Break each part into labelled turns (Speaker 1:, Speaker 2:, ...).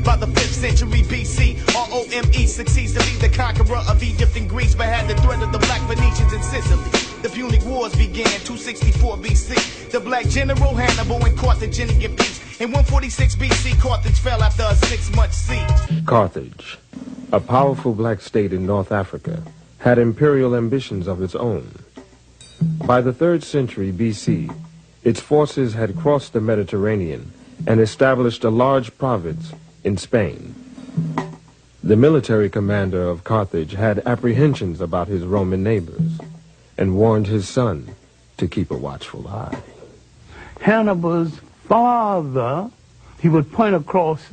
Speaker 1: By the 5th century BC, Rome succeeds to be the conqueror of Egypt and Greece, but had the threat of the Black Phoenicians in Sicily. The Punic Wars began 264 BC. The Black general Hannibal and Carthaginian peace. In 146 BC, Carthage fell after a 6-month siege.
Speaker 2: Carthage, a powerful black state in North Africa, had imperial ambitions of its own. By the 3rd century BC, its forces had crossed the Mediterranean and established a large province in Spain. The military commander of Carthage had apprehensions about his Roman neighbors and warned his son to keep a watchful eye.
Speaker 3: Hannibal's father, he would point across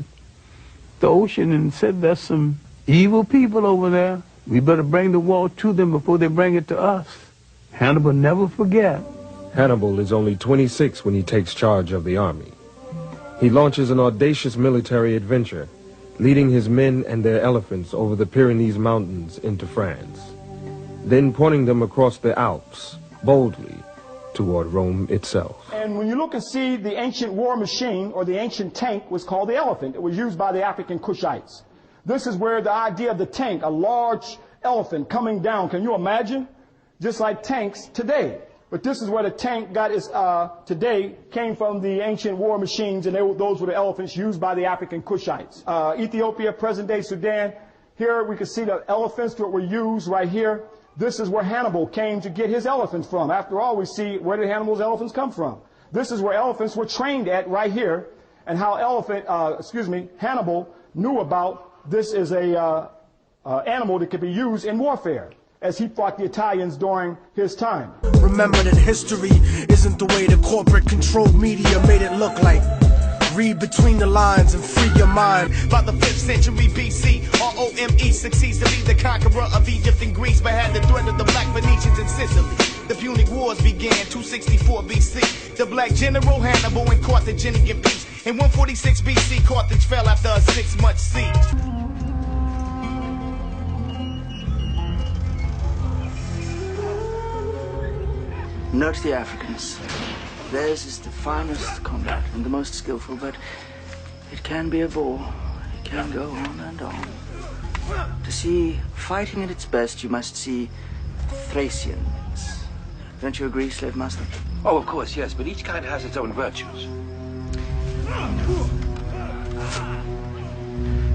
Speaker 3: the ocean and said, there's some evil people over there. We better bring the war to them before they bring it to us. Hannibal never forget.
Speaker 2: Hannibal is only 26 when he takes charge of the army. He launches an audacious military adventure, leading his men and their elephants over the Pyrenees Mountains into France, then pointing them across the Alps, boldly, toward Rome itself.
Speaker 4: And when you look and see the ancient war machine, or the ancient tank, was called the elephant. It was used by the Afrikan Kushites. This is where the idea of the tank, a large elephant coming down, can you imagine? Just like tanks today. But this is where the tank got its, today, came from the ancient war machines, and those were the elephants used by the Afrikan Kushites. Ethiopia, present-day Sudan, here we can see the elephants that were used right here. This is where Hannibal came to get his elephants from. After all, we see, where did Hannibal's elephants come from? This is where elephants were trained at right here, and how Hannibal knew about this is a animal that could be used in warfare, as he fought the Italians during his time.
Speaker 5: Remember that history isn't the way the corporate controlled media made it look like. Read between the lines and free your mind.
Speaker 1: By the 5th century BC, Rome succeeds to be the conqueror of Egypt and Greece, but had the threat of the Black Phoenicians in Sicily. The Punic Wars began 264 BC. The Black general Hannibal and Carthaginian peace. In 146 BC, Carthage fell after a 6-month siege.
Speaker 6: Note the Africans. Theirs is the finest combat and the most skillful, but it can be a bore. It can go on and on. To see fighting at its best, you must see Thracians. Don't you agree, Slave Master?
Speaker 7: Oh, of course, yes, but each kind has its own virtues.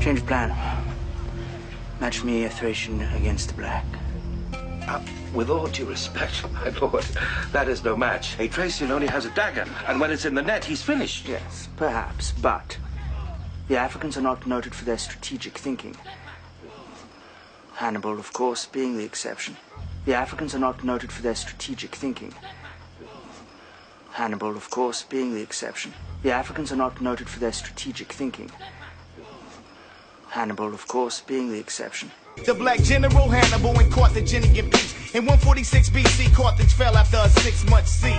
Speaker 6: Change of plan. Match me a Thracian against the Black.
Speaker 7: With all due respect, my lord, that is no match. A Thracian only has a dagger, and when it's in the net, he's finished.
Speaker 6: Yes, perhaps, but the Africans are not noted for their strategic thinking. Hannibal, of course, being the exception. The Africans are not noted for their strategic thinking. Hannibal, of course, being the exception. The Africans are not noted for their strategic thinking. Hannibal, of course, being the exception.
Speaker 1: The Black general Hannibal and Carthaginian peace. In 146 BC, Carthage fell after a 6-month siege.